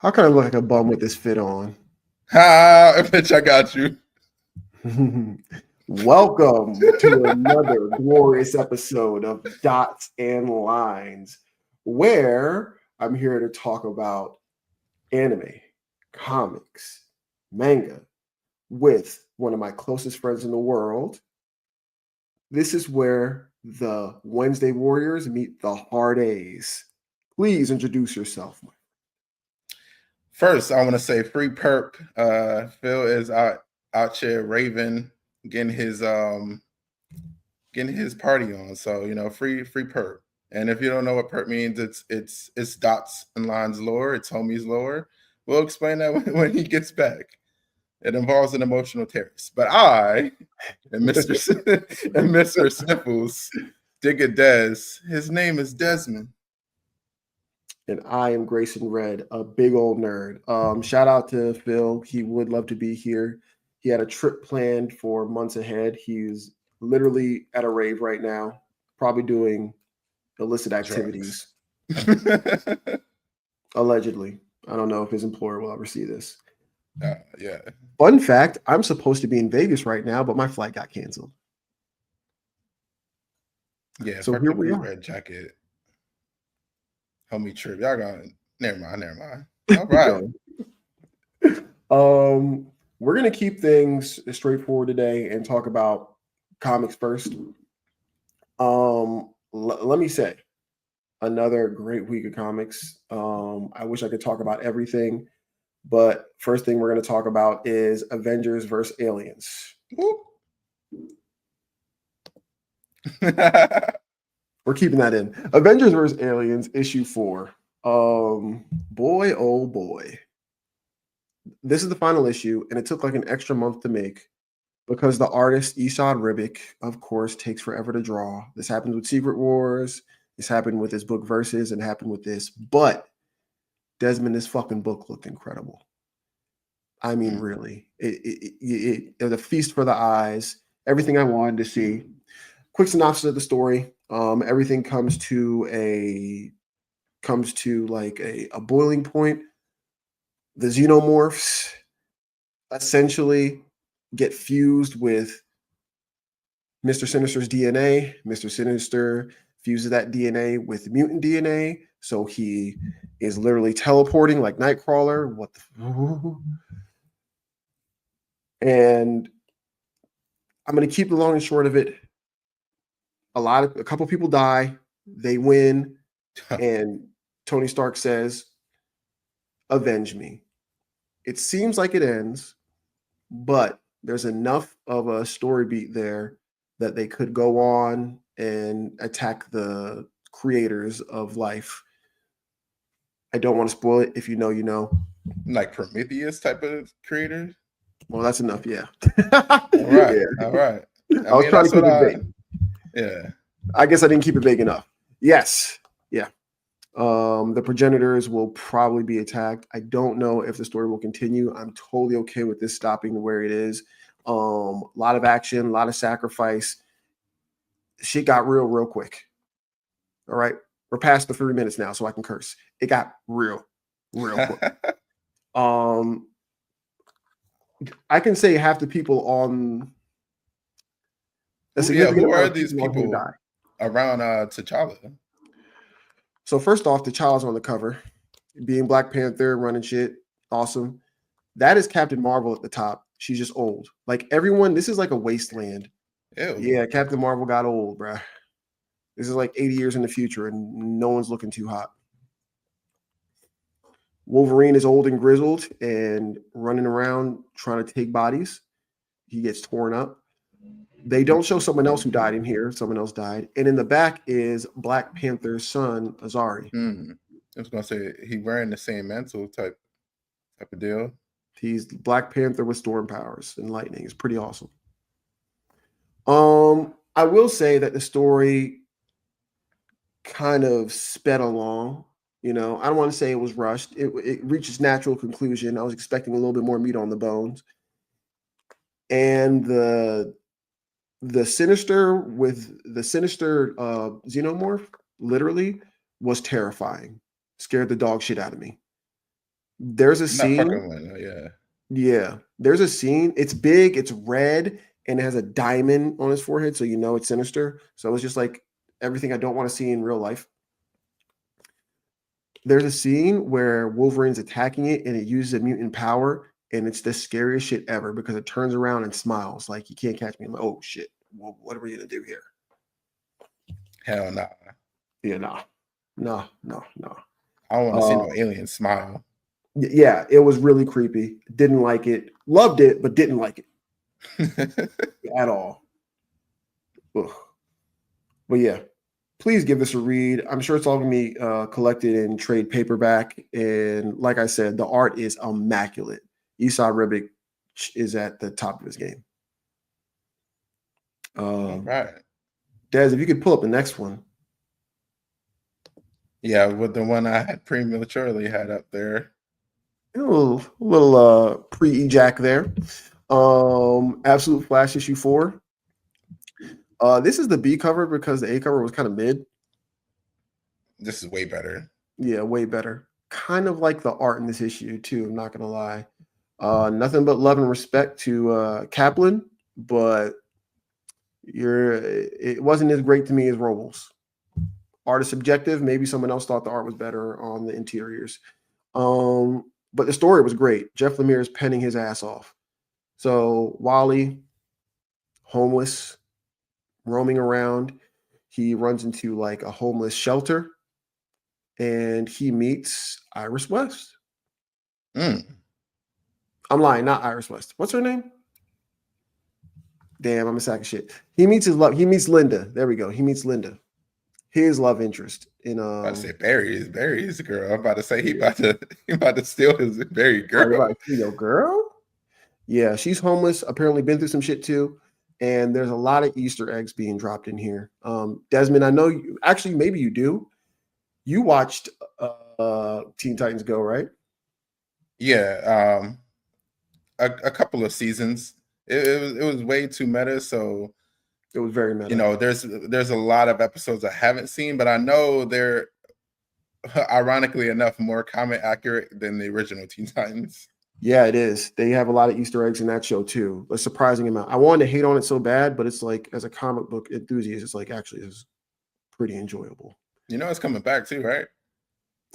How can I look like a bum with this fit on? Ha! Bitch, I got you. Welcome to another glorious episode of Dots and Lines, where I'm here to talk about anime, comics, manga with one of my closest friends in the world. This is where the Wednesday Warriors meet the Hard A's. Please introduce yourself. First, I want to say free perp. Phil is out here raving, getting his party on. So free perp. And if you don't know what perp means, it's dots and lines lore. It's homies lore. We'll explain that when he gets back. It involves an emotional terrace. But I and Mr. Sniffles, Digga Des. His name is Desmond. And I am Graysonred, a big old nerd. Shout out to Phil. He would love to be here. He had a trip planned for months ahead. He's literally at a rave right now, probably doing illicit activities. Allegedly. I don't know if his employer will ever see this. Yeah. Fun fact, I'm supposed to be in Vegas right now, but my flight got canceled. Yeah, so here we are. Red jacket. Homie trip. Y'all got never mind. All right. We're gonna keep things straightforward today and talk about comics first. Let me say, another great week of comics. I wish I could talk about everything, but first thing we're gonna talk about is Avengers versus Aliens. We're keeping that in. Avengers vs. Aliens, issue 4. Boy, oh boy. This is the final issue, and it took like an extra month to make because the artist Esad Ribic, of course, takes forever to draw. This happened with Secret Wars. This happened with his book Versus, and happened with this. But Desmond, this fucking book looked incredible. I mean, really, it was a feast for the eyes. Everything I wanted to see. Quick synopsis of the story. Everything comes to like a boiling point. The Xenomorphs essentially get fused with Mr. Sinister's DNA. Mr. Sinister fuses that DNA with mutant DNA, so he is literally teleporting like Nightcrawler. What the? And I'm going to keep the long and short of it. A couple people die, they win, and Tony Stark says, "Avenge me." It seems like it ends, but there's enough of a story beat there that they could go on and attack the creators of life. I don't want to spoil it. If you know, you know. Like Prometheus type of creators? Well, that's enough, yeah. All right. Yeah. All right. I was trying to keep it vague. Yeah. I guess I didn't keep it vague enough. Yes. Yeah. The progenitors will probably be attacked. I don't know if the story will continue. I'm totally okay with this stopping where it is. A lot of action, a lot of sacrifice. Shit got real quick. All right. We're past the 3 minutes now, so I can curse. It got real quick. I can say half the people on who are these people around T'Challa? So first off, T'Challa's on the cover, being Black Panther, running shit. Awesome. That is Captain Marvel at the top. She's just old. Like everyone, this is like a wasteland. Ew. Yeah, Captain Marvel got old, bruh. This is like 80 years in the future, and no one's looking too hot. Wolverine is old and grizzled and running around trying to take bodies. He gets torn up. They don't show someone else who died in here. Someone else died. And in the back is Black Panther's son, Azari. I was going to say, he wearing the same mantle type of deal. He's Black Panther with storm powers and lightning. It's pretty awesome. I will say that the story kind of sped along. You know, I don't want to say it was rushed. It reached its natural conclusion. I was expecting a little bit more meat on the bones. And the sinister xenomorph literally was terrifying. Scared the dog shit out of me. There's a I'm not scene. fucking with it. Yeah. Yeah, there's a scene. It's big, it's red, and it has a diamond on his forehead, so you know it's sinister. So it's just like everything I don't want to see in real life. There's a scene where Wolverine's attacking it and it uses a mutant power, and it's the scariest shit ever because it turns around and smiles like you can't catch me. I'm like, oh shit, well, what are we gonna do here? Hell nah. Yeah, no. I don't want to see no alien smile. Yeah, it was really creepy. Didn't like it. Loved it, but didn't like it at all. Ugh. But yeah, please give this a read. I'm sure it's all going to be collected in trade paperback. And like I said, the art is immaculate. Esau Ribic is at the top of his game. All right. Des, if you could pull up the next one. Yeah, with the one I had prematurely had up there. A little pre-ejac there. Absolute Flash issue 4. This is the B cover because the A cover was kind of mid. This is way better. Yeah, way better. Kind of like the art in this issue too. I'm not gonna lie. Nothing but love and respect to Kaplan, but it wasn't as great to me as Robles. Art is subjective. Maybe someone else thought the art was better on the interiors. But the story was great. Jeff Lemire is penning his ass off. So Wally, homeless, roaming around. He runs into like a homeless shelter and he meets Iris West. I'm lying, not Iris West. What's her name? Damn, I'm a sack of shit. He meets his love. He meets Linda. There we go. He meets Linda, his love interest. In I'm about to say Barry's the girl. I'm about to say he about to steal his Barry girl. Your girl? Yeah, she's homeless. Apparently, been through some shit too. And there's a lot of Easter eggs being dropped in here. Desmond, I know you. Actually, maybe you do. You watched Teen Titans Go, right? Yeah, a couple of seasons. It was way too meta, so it was very meta. You know, there's a lot of episodes I haven't seen, but I know they're ironically enough more comic accurate than the original Teen Titans. Yeah, it is. They have a lot of Easter eggs in that show too. A surprising amount. I wanted to hate on it so bad, but it's like as a comic book enthusiast, it's like actually it's pretty enjoyable. You know, it's coming back too, right?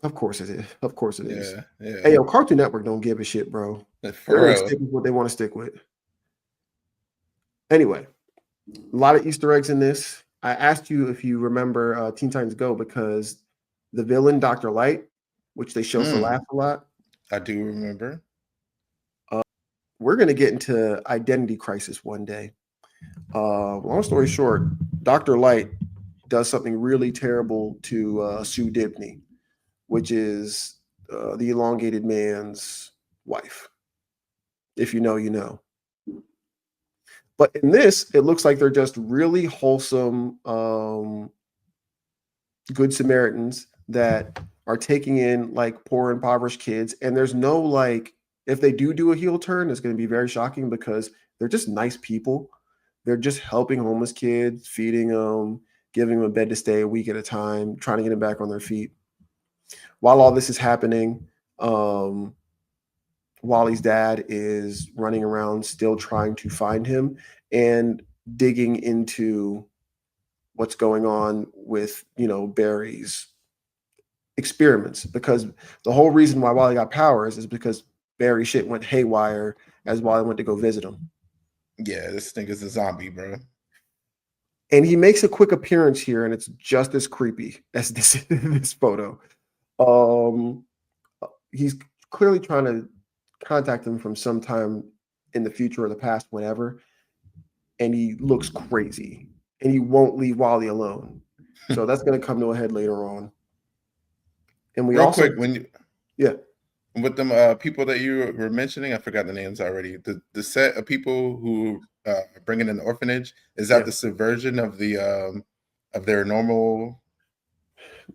Of course it is. Of course it is. Yeah. Hey, yo, Cartoon Network don't give a shit, bro. They're gonna stick with what they want to stick with. Anyway, a lot of Easter eggs in this. I asked you if you remember Teen Titans Go because the villain, Dr. Light, which they show for laughs a lot. I do remember. We're going to get into Identity Crisis one day. Long story short, Dr. Light does something really terrible to Sue Dibney, which is the elongated man's wife. If you know, you know. But in this, it looks like they're just really wholesome, good Samaritans that are taking in like poor, impoverished kids. And there's no like, if they do a heel turn, it's going to be very shocking because they're just nice people. They're just helping homeless kids, feeding them, giving them a bed to stay a week at a time, trying to get them back on their feet. While all this is happening, Wally's dad is running around still trying to find him and digging into what's going on with, Barry's experiments, because the whole reason why Wally got powers is because Barry shit went haywire as Wally went to go visit him. Yeah, this thing is a zombie, bro. And he makes a quick appearance here, and it's just as creepy as this photo. He's clearly trying to contact him from sometime in the future or the past, whenever, and he looks crazy, and he won't leave Wally alone. So that's going to come to a head later on. And we also, quick, when you, yeah, with them people that you were mentioning, I forgot the names already. The set of people who are bringing in the orphanage, is that the subversion of the of their normal?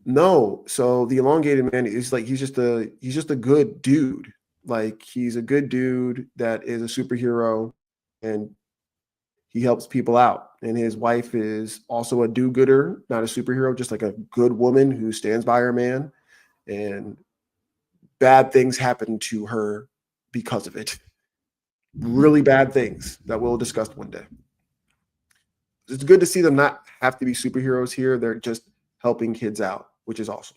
No. So the elongated man is like he's just a good dude. Like he's a good dude that is a superhero, and he helps people out. And his wife is also a do-gooder, not a superhero, just like a good woman who stands by her man. And bad things happen to her because of it. Really bad things that we'll discuss one day. It's good to see them not have to be superheroes here. They're just helping kids out, which is awesome.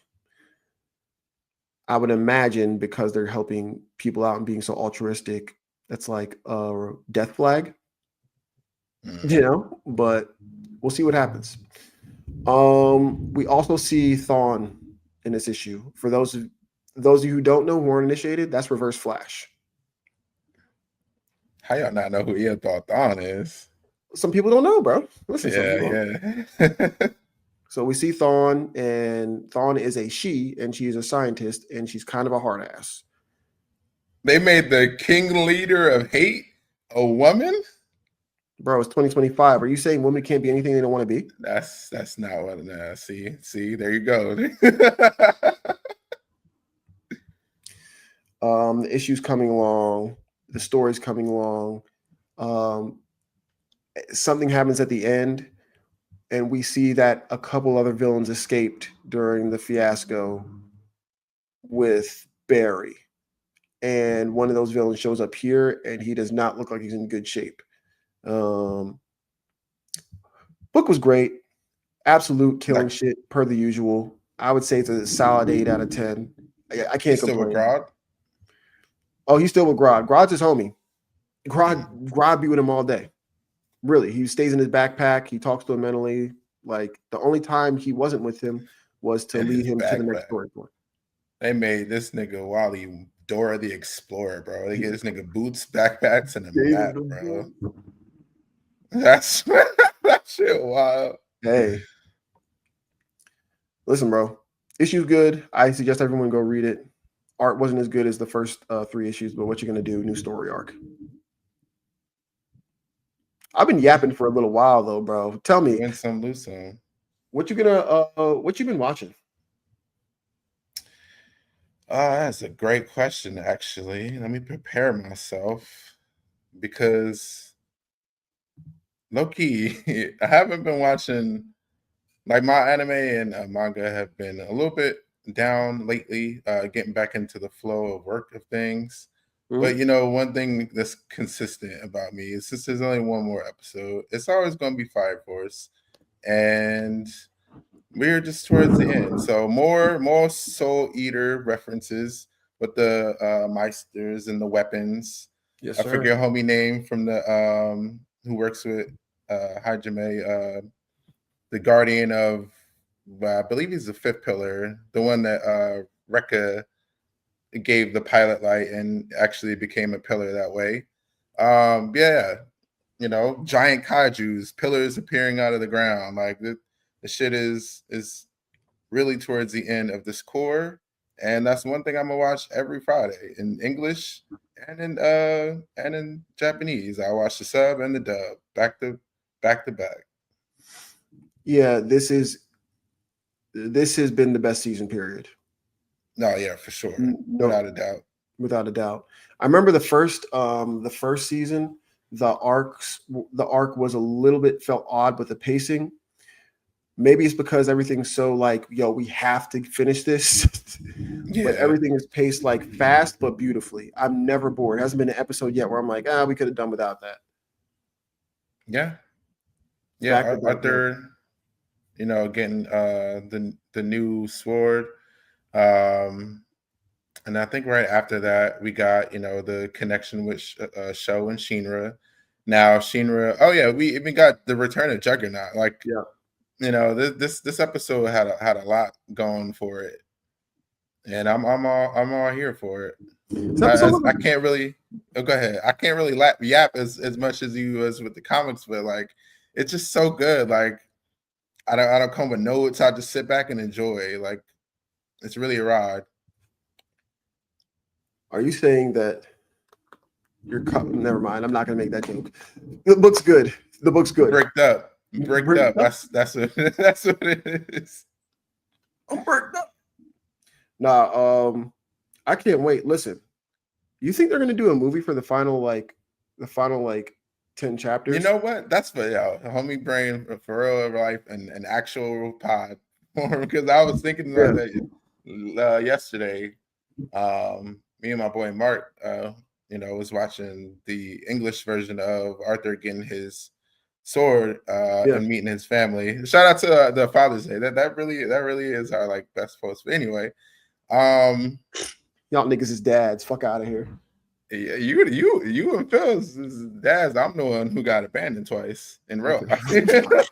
I would imagine because they're helping people out and being so altruistic, that's like a death flag, you know, but we'll see what happens. We also see Thawne in this issue. For those of you who don't know, who aren't initiated, that's Reverse Flash. How y'all not know who Ian Thawne is? Some people don't know, bro. Listen, yeah. So we see Thawne, and Thawne is a she, and she is a scientist, and she's kind of a hard ass. They made the king leader of hate a woman? Bro, it's 2025. Are you saying women can't be anything they don't want to be? That's not what. See, there you go. The issue's coming along, the story's coming along. Something happens at the end, and we see that a couple other villains escaped during the fiasco with Barry. And one of those villains shows up here, and he does not look like he's in good shape. Book was great. Absolute killing shit per the usual. I would say it's a solid 8 out of 10. I can't still complain. With Grodd? Oh, he's still with Grodd. Grodd's his homie. Grodd be with him all day. Really, he stays in his backpack. He talks to him mentally. Like, the only time he wasn't with him was to lead him to the next story point. They made this nigga Wally Dora the Explorer, bro. They get this nigga boots, backpacks, and a map, bro. That's that shit wild. Hey, listen, bro. Issue's good. I suggest everyone go read it. Art wasn't as good as the first 3 issues, but what you gonna do? New story arc. I've been yapping for a little while though, bro. Tell me, win some, lose some. What you been watching? That's a great question, actually. Let me prepare myself because low-key, I haven't been watching, like, my anime and manga have been a little bit down lately, getting back into the flow of work of things. But, you know, one thing that's consistent about me is since there's only one more episode, it's always going to be Fire Force. And we're just towards the end. So more Soul Eater references with the Meisters and the weapons. Yes, I forget homie name from the who works with Hajime, the guardian of I believe he's the 5th pillar, the one that Rekka gave the pilot light and actually became a pillar that way. Yeah, you know, giant kaijus, pillars appearing out of the ground. Like the shit is really towards the end of this core, and that's one thing I'm gonna watch every Friday in English and in Japanese. I watch the sub and the dub back to back. Yeah, this has been the best season period. No, yeah, for sure. Without a doubt. Without a doubt. I remember the first season, the arc was a little bit felt odd with the pacing. Maybe it's because everything's so like, yo, we have to finish this. Yeah. But everything is paced like fast but beautifully. I'm never bored. It hasn't been an episode yet where I'm like, we could have done without that. Yeah. Yeah. After, you know, getting the new sword. And I think right after that, we got, you know, the connection with Sho and Shinra. Now Shinra, we even got the return of Juggernaut. Like, yeah, you know, this episode had a lot going for it, and I'm all here for it. I can't really go ahead. I can't really yap as much as you was with the comics, but like, it's just so good. Like, I don't come with notes. I just sit back and enjoy. Like, it's really a ride. Are you saying that never mind, I'm not gonna make that joke. The book's good. The book's good. Bricked up. That's what it is. I'm bricked up. Nah, I can't wait. Listen, you think they're gonna do a movie for the final 10 chapters? You know what? That's for homie brain for real life and an actual pod. Because I was thinking about that yesterday. Me and my boy Mark, was watching the English version of Arthur getting his sword Yeah. and meeting his family. Shout out to the Father's Day. That really is our like best post. But anyway, Y'all niggas is dads. Fuck out of here. yeah, you and Phil's dads. I'm the one who got abandoned twice in real life.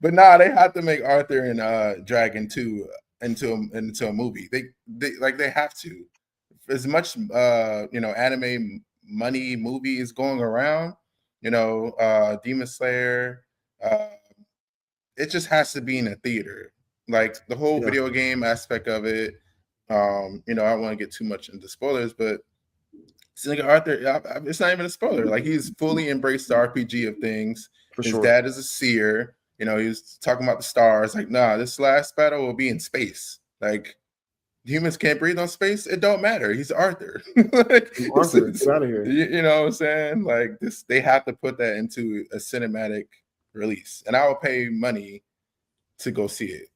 But nah, they have to make Arthur and Dragon 2 into a movie. They have to. As much anime money movie is going around, Demon Slayer, it just has to be in a theater. Like the whole video game aspect of it. I don't want to get too much into spoilers, but it's like Arthur, it's not even a spoiler. Like he's fully embraced the RPG of things. His dad is a seer. He was talking about the stars. Like, nah, this last battle will be in space. Like, humans can't breathe on space. It don't matter. He's Arthur. Arthur, get out of here. You know what I'm saying? Like this, they have to put that into a cinematic release, and I will pay money to go see it.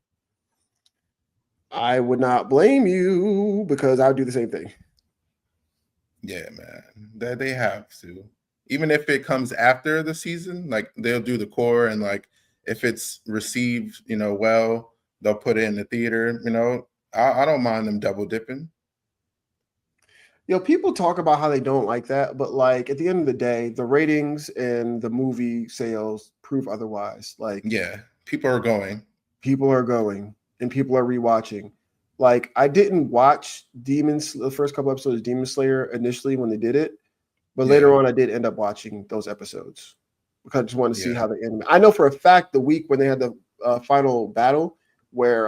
I would not blame you because I would do the same thing. Yeah, man. That they have to. Even if it comes after the season, like they'll do the core, and like if it's received, well, they'll put it in the theater. I don't mind them double dipping. People talk about how they don't like that, but like at the end of the day, the ratings and the movie sales prove otherwise. Like, yeah, people are going, and people are rewatching. Like, I didn't watch the first couple episodes of Demon Slayer initially when they did it, but later on I did end up watching those episodes because I just wanted to see how the anime. I know for a fact the week when they had the final battle where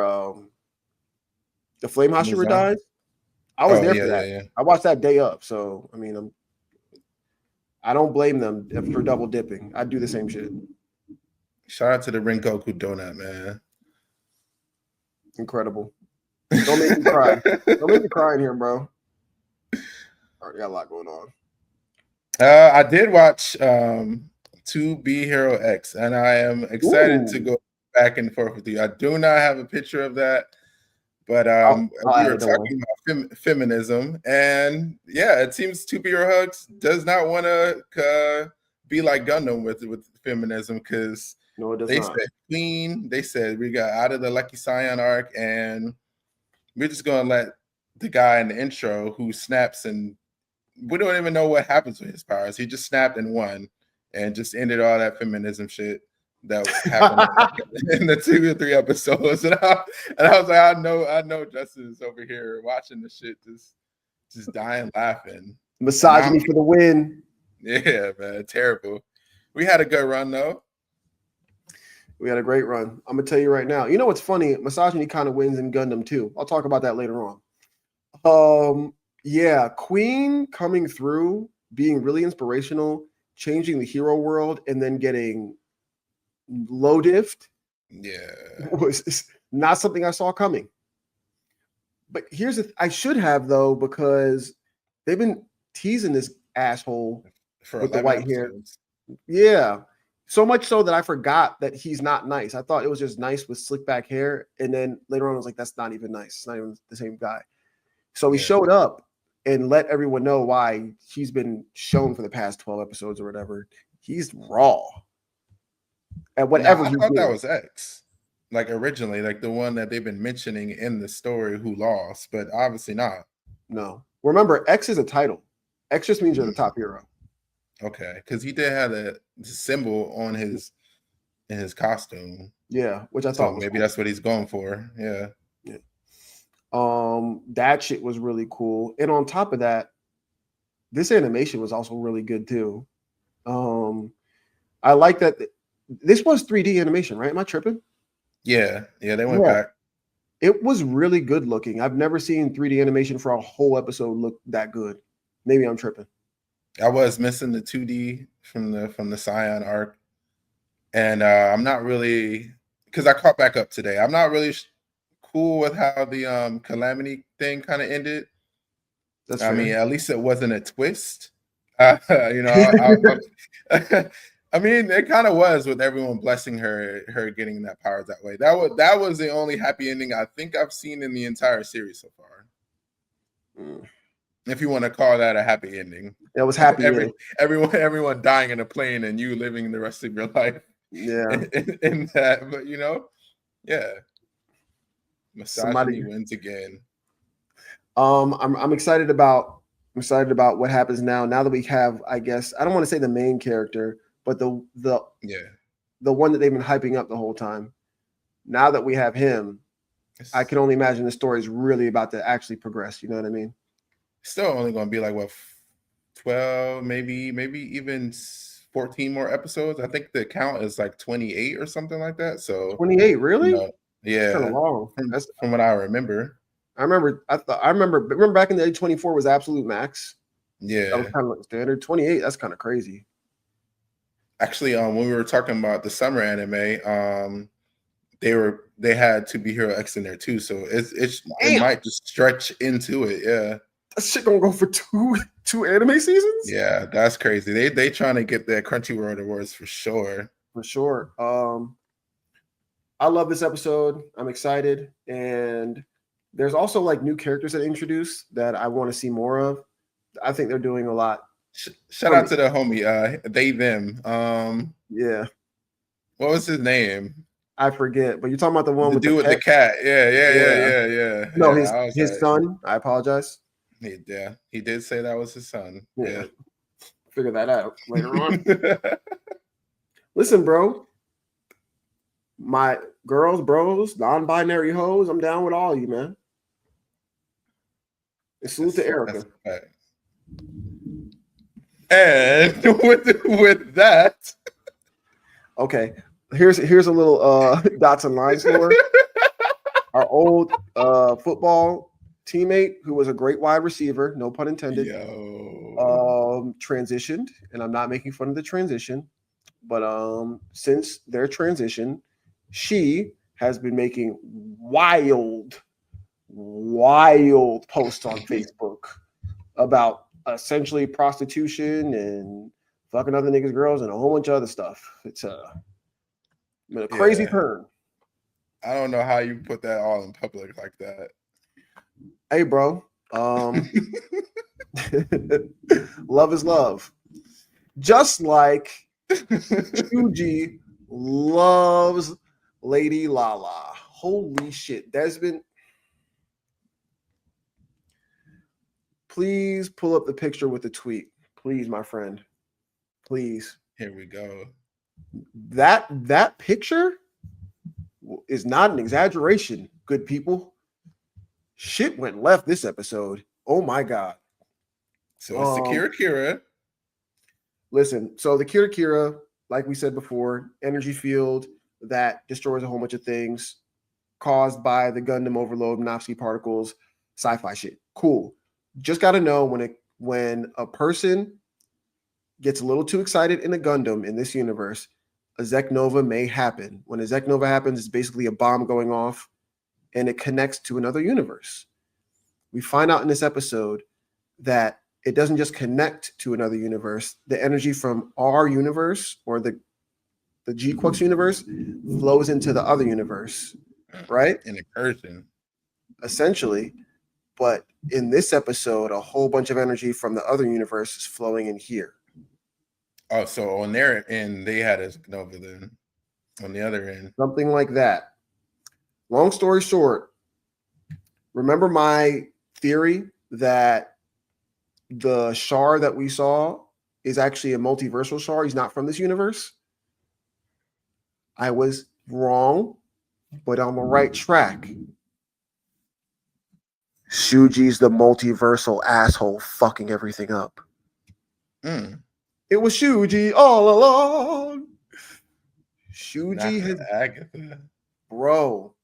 the Flame Hashira dies, I was there for that. Yeah. I watched that day up. So I mean, I don't blame them for double dipping. I'd do the same shit. Shout out to the Rengoku donut, man. Incredible. Don't make me cry. Don't make me cry in here, bro. Already got a lot going on. I did watch 2B Hero X, and I am excited to go back and forth with you. I do not have a picture of that, but we were talking about feminism, and yeah, it seems 2B Hero X does not want to be like Gundam with feminism because they said Queen, they said we got out of the Lucky Scion arc, and we're just gonna let the guy in the intro who snaps, and we don't even know what happens with his powers. He just snapped and won, and just ended all that feminism shit that happened in the 2 or 3 episodes. And I was like, I know Justin is over here watching the shit, just dying laughing. Misogyny for the win. Yeah, man, terrible. We had a good run though. We had a great run. I'm gonna tell you right now. You know what's funny? Misogyny kind of wins in Gundam too. I'll talk about that later on. Yeah, Queen coming through, being really inspirational, changing the hero world, and then getting low diffed. Yeah, was not something I saw coming. But here's I should have though, because they've been teasing this asshole with the white hair. Yeah. So much so that I forgot that he's not nice. I thought it was just nice with slick back hair. And then later on, I was like, that's not even nice. It's not even the same guy. So he showed up and let everyone know why he's been shown for the past 12 episodes or whatever. He's raw. And whatever I thought that was X. Like originally, like the one that they've been mentioning in the story who lost, but obviously not. No. Remember, X is a title. X just means you're the top hero. Okay, because he did have a symbol on in his costume. Yeah, which I thought maybe that's what he's going for. Yeah. That shit was really cool. And on top of that, this animation was also really good too. I like that this was 3D animation, right? Am I tripping? Yeah, they went back. It was really good looking. I've never seen 3D animation for a whole episode look that good. Maybe I'm tripping. I was missing the 2D from the Scion arc, and I'm not really, because I caught back up today. I'm not really cool with how the Calamity thing kind of ended. I mean, at least it wasn't a twist. I I mean, it kind of was with everyone blessing her getting that power that way. That was the only happy ending I think I've seen in the entire series so far. If you want to call that a happy ending. It was happy. Everyone dying in a plane and you living the rest of your life. Yeah. In that, but yeah. Misogyny wins again. I'm excited about what happens now. Now that we have, I guess, I don't want to say the main character, but the one that they've been hyping up the whole time. Now that we have him, I can only imagine the story is really about to actually progress. You know what I mean? Still only going to be like 12, maybe even 14 more episodes. I think the count is like 28 or something like that. So 28, really? Yeah, kind of long. That's from what I remember. I remember back in the day, 24 was absolute max. Yeah, that was kind of like standard. 28, that's kind of crazy. Actually, when we were talking about the summer anime, they had To Be Hero X in there too, so it might just stretch into it. Yeah, that shit gonna go for two anime seasons. Yeah, that's crazy. They trying to get that Crunchyroll awards for sure. For sure. I love this episode. I'm excited, and there's also like new characters that introduced that I want to see more of. I think they're doing a lot. Shout out to the homie, they them. Yeah. What was his name? I forget, but you're talking about the one the with dude with the cat. Yeah. No, his son. I apologize. He did say that was his son. Yeah. Figure that out later on. Listen, bro. My girls, bros, non-binary hoes, I'm down with all of you, man. And salute to Erica. And with that, okay, here's a little dots and lines for our old football teammate who was a great wide receiver, no pun intended. Transitioned, and I'm not making fun of the transition, but since their transition, she has been making wild posts on Facebook about essentially prostitution and fucking other niggas' girls and a whole bunch of other stuff. It's been a crazy turn. I don't know how you put that all in public like that. Hey, bro. Love is love. Just like Shuji loves Lady Lala. Holy shit. Please pull up the picture with the tweet. Please, my friend. Please. Here we go. That picture is not an exaggeration, good people. Shit went left this episode. Oh my God. So it's the Kira. Listen, so the Kira, like we said before, energy field that destroys a whole bunch of things caused by the Gundam overload, Nofsky particles, sci-fi shit. Cool. Just got to know when a person gets a little too excited in a Gundam in this universe, a Zeknova may happen. When a Zeknova happens, it's basically a bomb going off and it connects to another universe. We find out in this episode that it doesn't just connect to another universe. The energy from our universe or the GQuuuuuux universe flows into the other universe, right? An incursion. Essentially. But in this episode, a whole bunch of energy from the other universe is flowing in here. Oh, so on their end, they had a Nova then. On the other end. Something like that. Long story short, remember my theory that the Char that we saw is actually a multiversal Char? He's not from this universe? I was wrong, but on the right track. Shuji's the multiversal asshole fucking everything up. It was Shuji all along. Shuji has Agatha. Bro.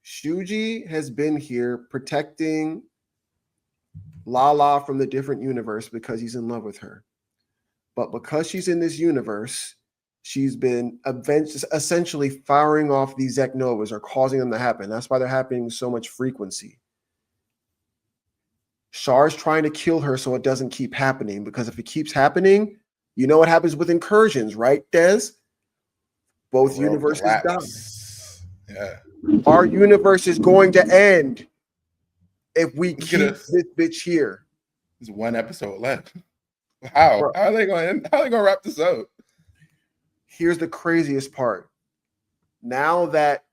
Shuji has been here protecting Lala from the different universe because he's in love with her. But because she's in this universe, she's been essentially firing off these Zeknovas or causing them to happen. That's why they're happening with so much frequency. Char's trying to kill her so it doesn't keep happening, because if it keeps happening, You know what happens with incursions, right, Des? Both World universes die. collapse. Yeah. Our universe is going to end if we Look at keep us. this bitch here. There's one episode left. How? Bro, How are they going? How are they going to wrap this up? here's the craziest part. Now that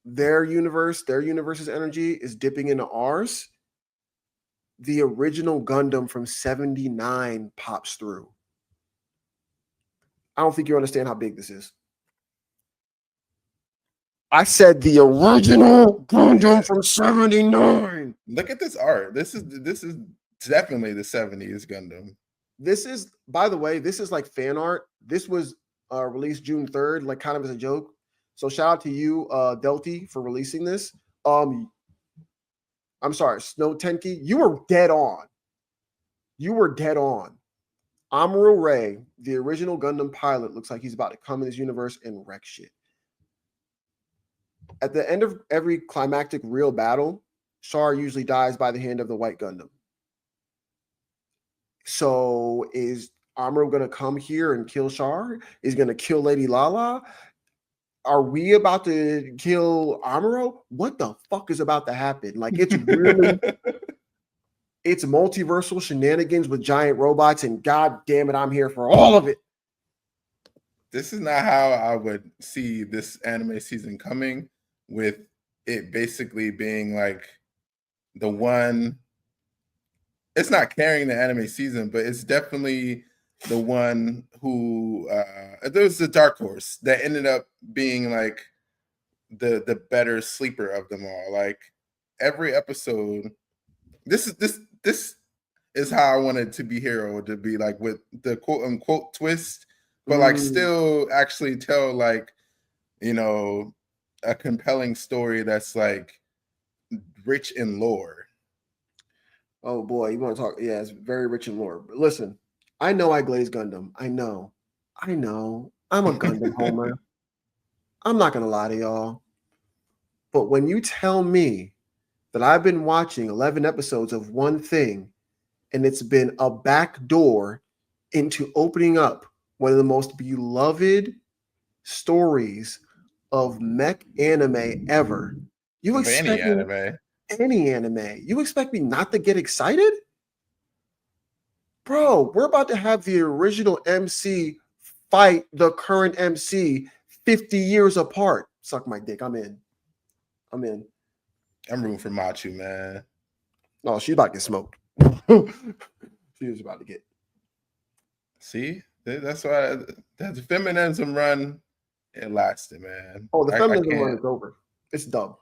their universe's energy is dipping into ours, the original Gundam from 79 pops through. I don't think you understand how big this is. I said the original Gundam from 79. Look at this art. This is definitely the 70s Gundam. This is, by the way, this is like fan art. This was released June 3rd, like kind of as a joke. So shout out to you, Delty, for releasing this. I'm sorry, Snow Tenki, you were dead on. You were dead on. Amuro Ray, the original Gundam pilot, looks like he's about to come in this universe and wreck shit. At the end of every climactic real battle, Char usually dies by the hand of the white Gundam. So is Amuro going to come here and kill Char? Is going to kill Lady Lala? Are we about to kill Amuro? What the fuck is about to happen? Like, it's really, it's multiversal shenanigans with giant robots, and god damn it, I'm here for all of it. This is not how I would see this anime season coming, with it basically being like the one. It's not carrying the anime season, but it's definitely the one who there was the dark horse that ended up being like the better sleeper of them all. Like every episode, this is how I wanted to be Hero to be, like with the quote unquote twist, but like still actually tell like, you know, a compelling story that's like rich in lore. Oh boy, you want to talk? Yeah, it's very rich in lore. But listen, I know I glaze Gundam. I know. I'm a Gundam homer. I'm not gonna lie to y'all. But when you tell me that I've been watching 11 episodes of one thing, and it's been a back door into opening up one of the most beloved stories of mech anime ever, you Of any expect me, anime. any anime, you expect me not to get excited? Bro, we're about to have the original MC fight the current MC 50 years apart. Suck my dick. I'm in. I'm rooting for Machu, man. Oh, she's about to get smoked. She was about to get. See, that's why that feminism run, it lasted, man. Oh, the feminism run is over. It's dumb.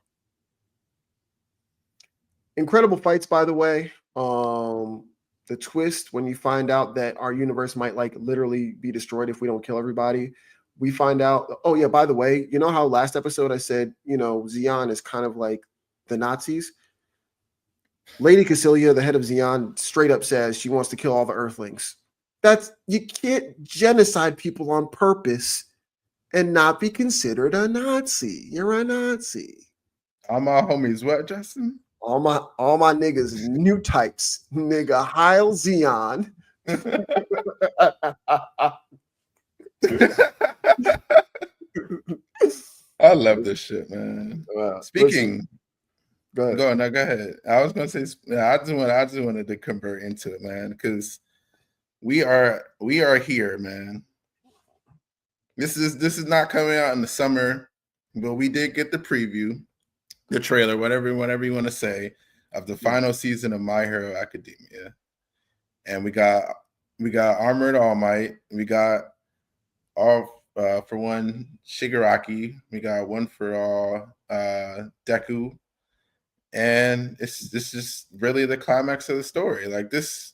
Incredible fights, by the way. The twist when you find out that our universe might like literally be destroyed if we don't kill everybody. We find out, oh yeah, by the way, you know how last episode I said, you know, Zeon is kind of like the Nazis? Lady Cassilia, the head of Zeon, straight up says she wants to kill all the Earthlings. You can't genocide people on purpose and not be considered a Nazi. You're a Nazi. All my homies, what, Justin? All my niggas, new types, nigga. Heil Zeon. I love this shit, man. Speaking, go ahead. Go ahead. I was gonna say, I just wanted to convert into it, man, because we are here, man. This is not coming out in the summer, but we did get the preview, the trailer, whatever you want to say, of the final season of My Hero Academia, and we got Armored All Might, we got all for one Shigaraki, we got one for all Deku, and this is really the climax of the story. Like this,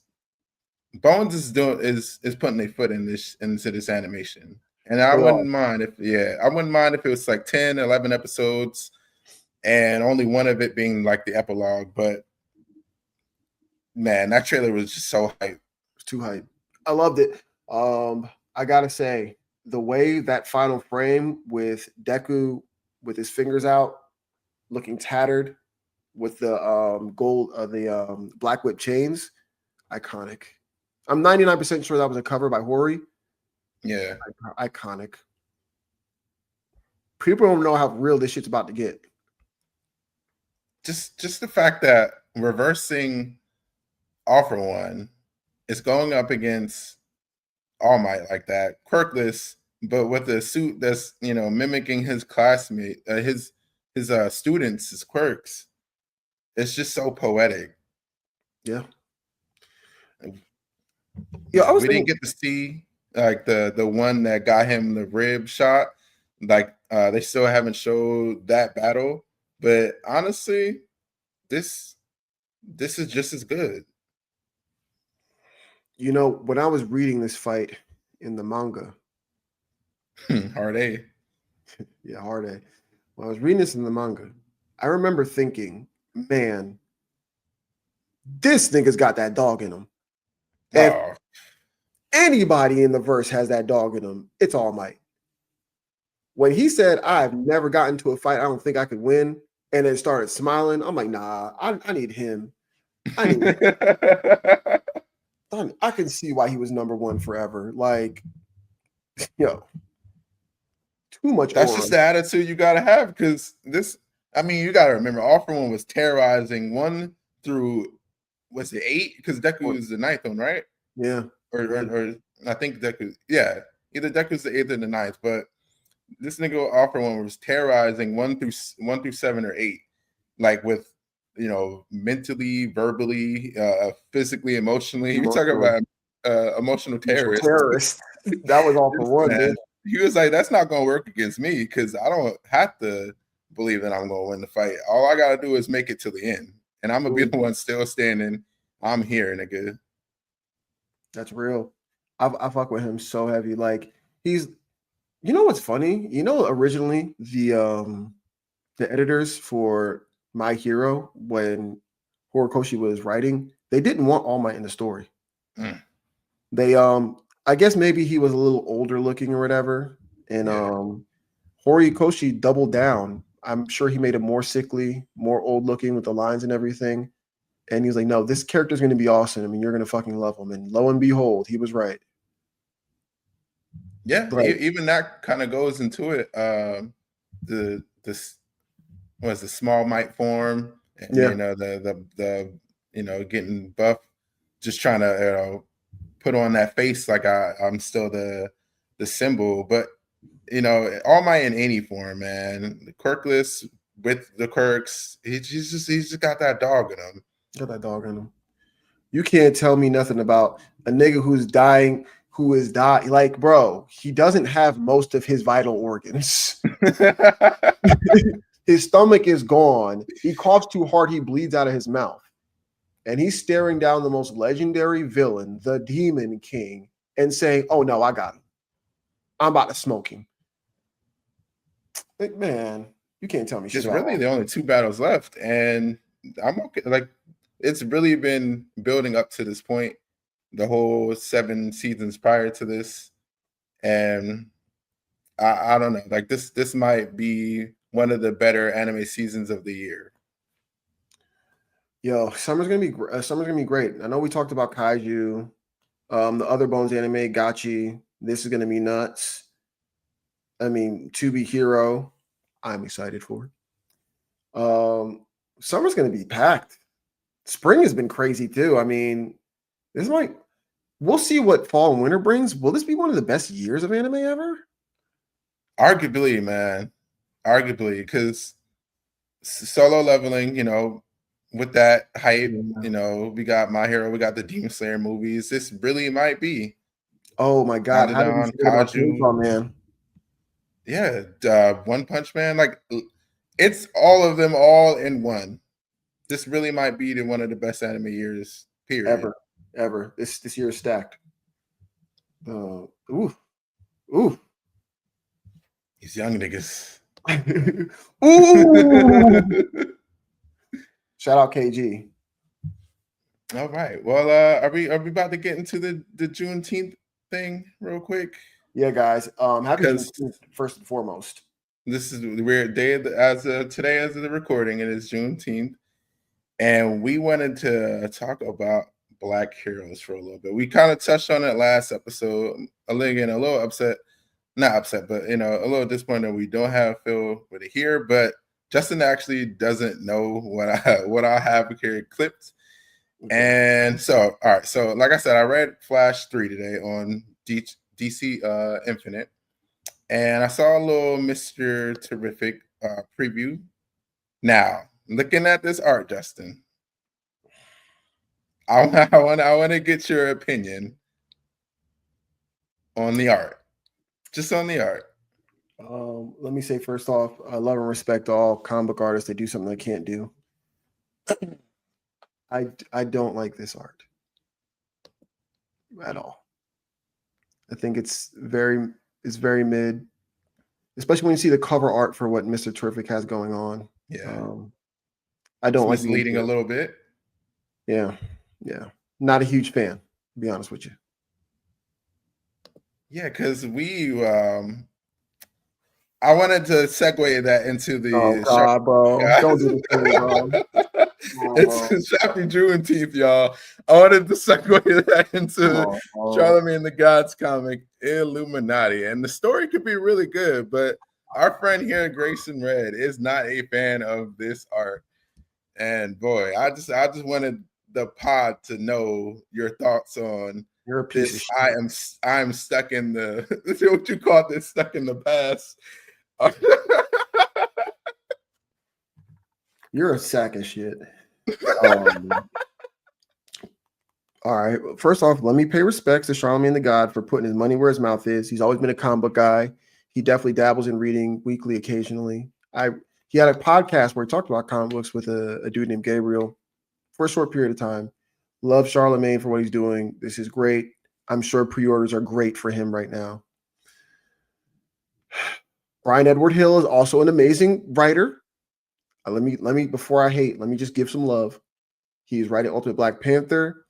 Bones is putting a foot into this animation. And I wouldn't mind if it was like 10, 11 episodes and only one of it being like the epilogue. But man, that trailer was just so hype. It's too hype. I loved it. I gotta say, the way that final frame with Deku with his fingers out, looking tattered, with the gold the black whip chains, iconic. I'm 99% sure that was a cover by Hori. Yeah. Iconic. People don't know how real this shit's about to get. Just the fact that reversing All For One is going up against All Might like that, quirkless, but with a suit that's mimicking his classmate, his students, his quirks. It's just so poetic. Yeah. Yeah, We didn't get to see like the one that got him the rib shot. Like they still haven't showed that battle, but honestly, this is just as good. When I was reading this fight in the manga, Hard A. Yeah, hard A. When I was reading this in the manga, I remember thinking, man, this nigga's got that dog in him. If Oh, anybody in the verse has that dog in him, it's All Might. When he said, I've never gotten to a fight, I don't think I could win, and then started smiling, I'm like, nah, I need him. I need him. I can see why he was number one forever. Like, too much That's aura. just the attitude you gotta have, because this. I mean, you gotta remember, All For One was terrorizing 1 through, was it 8? Because Deku is the 9th one, right? Yeah. Or I think Deku, yeah, either Deku's the 8th or the 9th, but this nigga All For One was terrorizing 1 through 7 or 8, like with mentally, verbally, physically, emotionally. You talk about emotional terrorists. That was All For One, man. He was like, that's not gonna work against me because I don't have to believe that I'm gonna win the fight. All I gotta do is make it to the end, and I'm gonna be the one still standing. I'm here, nigga. That's real. I fuck with him so heavy. Like he's, what's funny? Originally the editors for My Hero, when Horikoshi was writing, they didn't want All Might in the story. They I guess maybe he was a little older looking or whatever, and Horikoshi doubled down. I'm sure he made him more sickly, more old looking with the lines and everything. And he's like, no, this character's going to be awesome. I mean, you're going to fucking love him. And lo and behold, he was right. Yeah, even that kind of goes into it. The small might form, and the getting buff, just trying to put on that face like I'm still the symbol. But All Might in any form, man, the quirkless with the quirks, he's just got that dog in him. Got that dog in him. You can't tell me nothing about a nigga who's dying, who is dying. Like, bro, he doesn't have most of his vital organs. His stomach is gone. He coughs too hard, he bleeds out of his mouth. And he's staring down the most legendary villain, the Demon King, and saying, oh no, I got him. I'm about to smoke him. Like, man, you can't tell me shit. There's really the only 2 battles left, and I'm okay. Like, it's really been building up to this point, the whole 7 seasons prior to this, and I don't know. Like, this might be one of the better anime seasons of the year. Yo, summer's gonna be great. I know we talked about Kaiju, the Other Bones anime, Gachi. This is gonna be nuts. I mean, To Be Hero, I'm excited for. Summer's gonna be packed. Spring has been crazy too. I mean, we'll see what fall and winter brings. Will this be one of the best years of anime ever? Arguably, man. Arguably, because Solo Leveling, with that hype, we got My Hero, we got the Demon Slayer movies. This really might be. Oh my god, how did we forget about Chainsaw Man? Yeah, One Punch Man. Like, it's all of them all in one. This really might be one of the best anime years, period. Ever. This year is stacked. Ooh. These young niggas. Ooh. Shout out KG. All right. Well, are we about to get into the Juneteenth thing real quick? Yeah, guys. Happy Juneteenth first and foremost. This is the weird day as of today, as of the recording. It is Juneteenth, and we wanted to talk about Black heroes for a little bit. We kind of touched on it last episode. I'm getting a little upset, not upset, but a little disappointed that we don't have Phil with it here. But Justin actually doesn't know what I have here clipped. And so, all right. So, like I said, I read Flash 3 today on DC Infinite, and I saw a little Mr. Terrific preview. Now, looking at this art, Justin, I want to get your opinion on the art, just on the art. Let me say first off, I love and respect all comic book artists that do something they can't do. I don't like this art at all. I think it's very mid, especially when you see the cover art for what Mr. Terrific has going on. Yeah, I don't like misleading a little bit. Yeah, not a huge fan, to be honest with you. Yeah, because we I wanted to segue that into the bro. Don't do this to me, bro. It's happy Juneteenth, y'all. I wanted to segue that into Charlemagne the God's comic Illuminati. And the story could be really good, but our friend here, Graysonred, is not a fan of this art. And boy, I just wanted the pod to know your thoughts on You're a piece this. of shit. I'm stuck in the what you call this, stuck in the past. You're a sack of shit. All right. First off, let me pay respects to Charlemagne the God for putting his money where his mouth is. He's always been a comic book guy. He definitely dabbles in reading weekly occasionally. He had a podcast where he talked about comic books with a dude named Gabriel for a short period of time. Love Charlemagne for what he's doing. This is great. I'm sure pre-orders are great for him right now. Brian Edward Hill is also an amazing writer. Let me before I hate, let me just give some love. He's writing Ultimate Black Panther.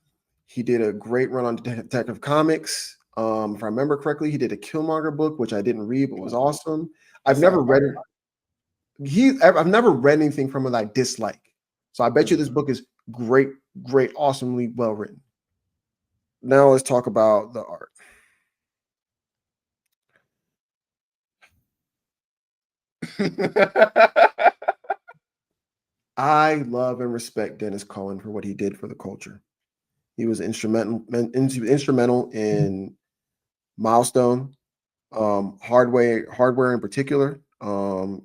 He did a great run on Detective Comics. If I remember correctly, he did a Killmonger book, which I didn't read, but was awesome. I've never read it. I've never read anything from him that I dislike. So I bet you this book is great, awesomely well written. Now let's talk about the art. I love and respect Dennis Cohen for what he did for the culture. He was instrumental in Milestone, hardware in particular.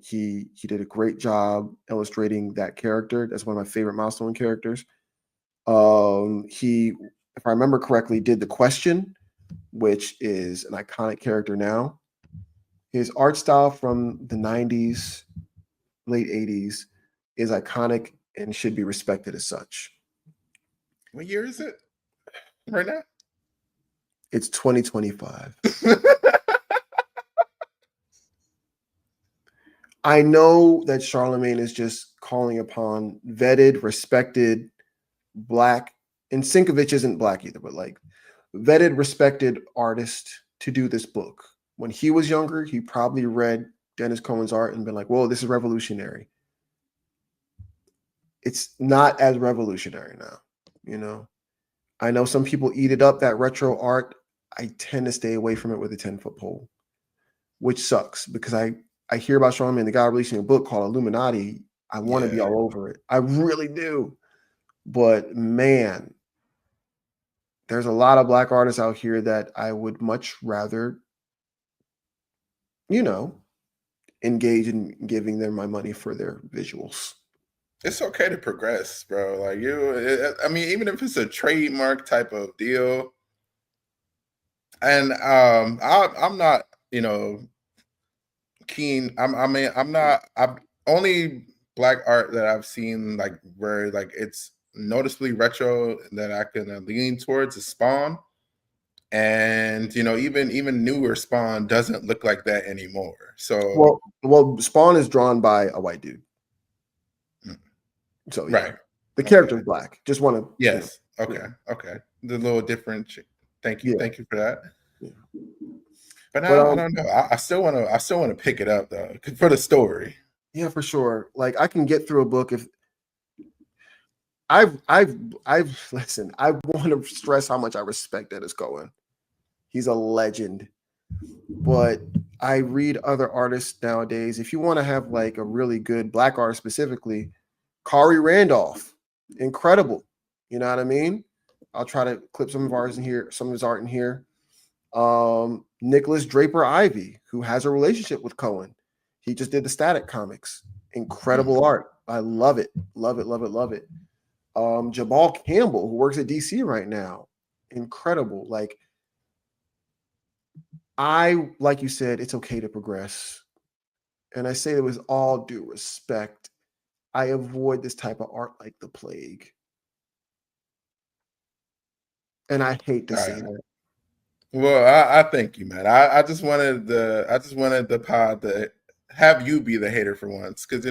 He did a great job illustrating that character. That's one of my favorite Milestone characters. He, if I remember correctly, did The Question, which is an iconic character now. His art style from the 90s, late 80s is iconic and should be respected as such. What year is it right now? It's 2025. I know that Charlemagne is just calling upon vetted, respected Black, and Sienkiewicz isn't Black either, but like vetted, respected artist to do this book. When he was younger, he probably read Dennis Cohen's art and been like, whoa, this is revolutionary. It's not as revolutionary now, you know? I know some people eat it up, that retro art. I tend to stay away from it with a 10-foot pole, which sucks because I hear about Charlemagne the God releasing a book called Illuminati. I want to be all over it. I really do. But man, there's a lot of Black artists out here that I would much rather, engage in giving them my money for their visuals. It's okay to progress, bro. Like I mean, even if it's a trademark type of deal. And I'm not, keen. I'm only Black art that I've seen like where like it's noticeably retro that I can lean towards is Spawn. And even newer Spawn doesn't look like that anymore. So well, Spawn is drawn by a white dude. So yeah, right, the character is Black. Just want to yes, okay. The little different. Thank you for that. Yeah. But I don't know. I still want to pick it up though for the story. Yeah, for sure. Like I can get through a book if I've listen. I want to stress how much I respect Dennis Cohen. He's a legend. But I read other artists nowadays. If you want to have like a really good black artist specifically, Kari Randolph, incredible. You know what I mean? I'll try to clip some of ours in here, some of his art in here. Nicholas Draper Ivy, who has a relationship with Cohen. He just did the Static comics. Incredible art. I love it. Love it, love it, love it. Jabal Campbell, who works at DC right now. Incredible. Like you said, it's okay to progress. And I say that with all due respect. I avoid this type of art like the plague. And I hate to say that. Well, I thank you, man. I just wanted the pod to have you be the hater for once, because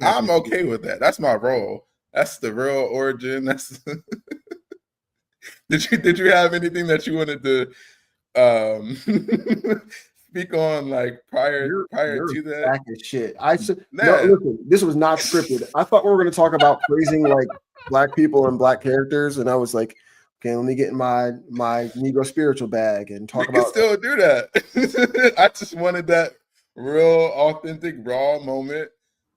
I'm okay with that. That's my role. That's the real origin. That's did you have anything that you wanted to speak on, like prior to that? Back as shit. No, listen, this was not scripted. I thought we were going to talk about praising like black people and black characters, and I was like, okay, let me get in my Negro spiritual bag and talk about. You can still do that. I just wanted that real, authentic, raw moment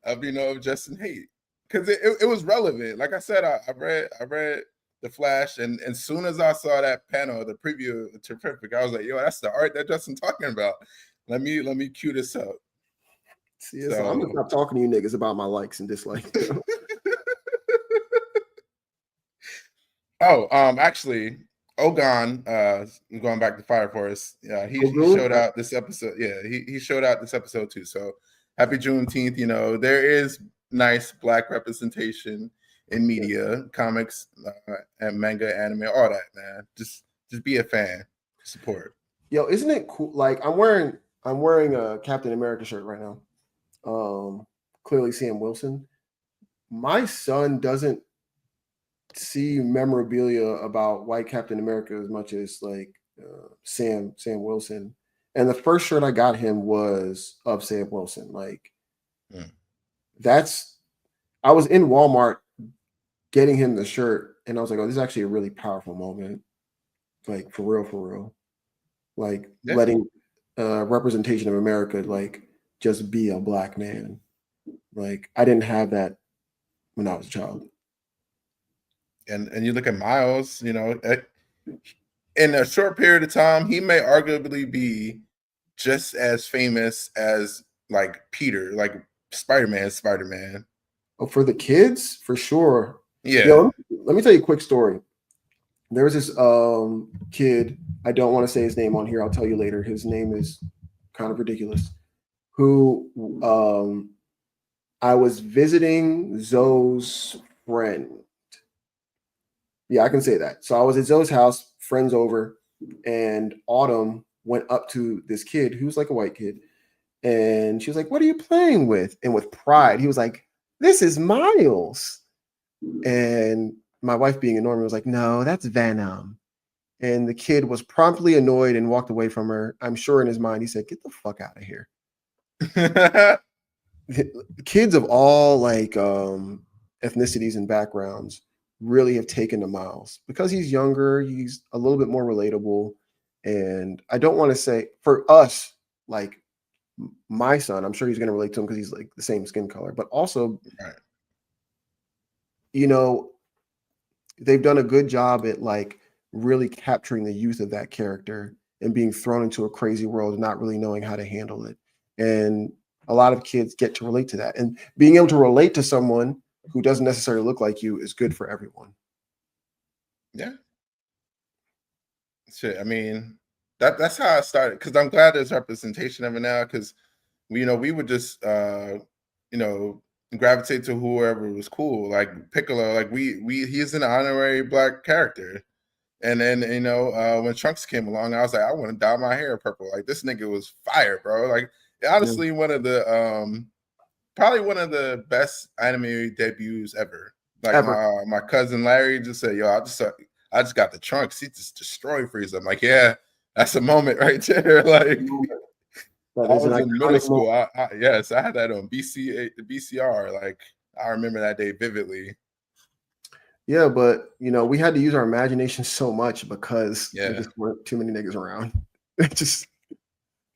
of of Justin hate, because it was relevant. Like I said, I read The Flash, and as soon as I saw that panel, the preview, terrific. I was like, yo, that's the art that Justin's talking about. Let me cue this up. See, so I'm gonna stop talking to you niggas about my likes and dislikes. Actually, Ogon, going back to Fireforce, he showed out this episode. Yeah, he showed out this episode too. So happy Juneteenth. There is nice black representation in media, comics, and manga, anime, all that, man. Just be a fan, support. Yo, isn't it cool? Like I'm wearing a Captain America shirt right now. Clearly Sam Wilson. My son doesn't see memorabilia about white Captain America as much as like Sam Wilson. And the first shirt I got him was of Sam Wilson. Like I was in Walmart getting him the shirt, and I was like, oh, this is actually a really powerful moment. Like for real. Like letting representation of America like just be a black man. Like I didn't have that when I was a child. And you look at Miles, in a short period of time, he may arguably be just as famous as like Peter, like Spider-Man. Oh, for the kids, for sure. Yeah. Yo, let me tell you a quick story. There was this kid, I don't want to say his name on here, I'll tell you later. His name is kind of ridiculous. Who I was visiting Zoe's friend. Yeah, I can say that. So I was at Zoe's house, friends over, and Autumn went up to this kid who's like a white kid. And she was like, what are you playing with? And with pride, he was like, this is Miles. And my wife, being a normie, was like, no, that's Venom. And the kid was promptly annoyed and walked away from her. I'm sure in his mind, he said, get the fuck out of here. Kids of all like ethnicities and backgrounds really have taken to Miles because he's younger, he's a little bit more relatable. And I don't want to say for us, like my son, I'm sure he's going to relate to him because he's like the same skin color, but also, they've done a good job at like really capturing the youth of that character and being thrown into a crazy world and not really knowing how to handle it. And a lot of kids get to relate to that, and being able to relate to someone who doesn't necessarily look like you is good for everyone. Yeah. Shit. I mean, that's how I started, because I'm glad there's representation of it now, because we would just gravitate to whoever was cool. Like Piccolo, like he's an honorary black character. And then when Trunks came along, I was like, I want to dye my hair purple. Like this nigga was fire, bro. Like honestly, one of the probably one of the best anime debuts ever. Like my cousin Larry just said, yo, I just got the Trunks. He just destroyed Frieza. I'm like, yeah, that's a moment right there. Like I was in middle school. Yes, I had that on VCR. Like I remember that day vividly. Yeah, but we had to use our imagination so much because there Yeah. just weren't too many niggas around. It's just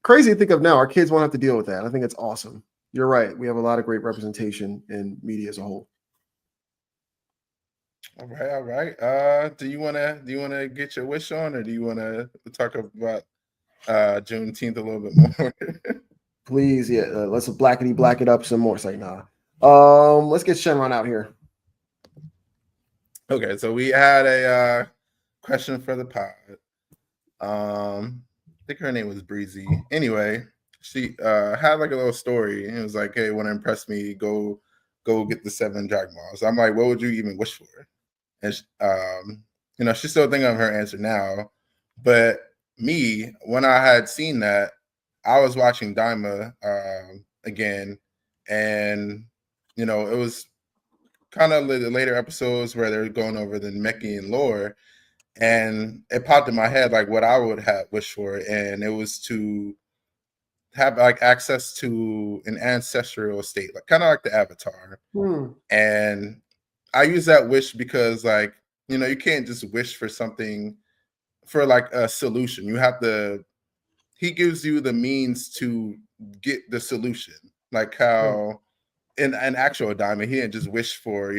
crazy to think of now. Our kids won't have to deal with that. I think it's awesome. You're right. We have a lot of great representation in media as a whole. All right, all right. Do you wanna get your wish on, or do you wanna talk about Juneteenth a little bit more? Please, yeah. Let's blackety black it up some more. Say nah. Let's get Shenron out here. Okay, so we had a question for the pod. I think her name was Breezy. Anyway, she had like a little story, and it was like, "Hey, want to impress me? Go get the 7 Dragon Balls." I'm like, "What would you even wish for?" And she's still thinking of her answer now. But me, when I had seen that, I was watching Daima again, and it was kind of the later episodes where they're going over the Namekian lore, and it popped in my head like what I would have wished for, and it was to have like access to an ancestral state, like kind of like the Avatar. And I use that wish because like you can't just wish for something for like a solution. You have to. He gives you the means to get the solution, like how in an actual diamond, he didn't just wish for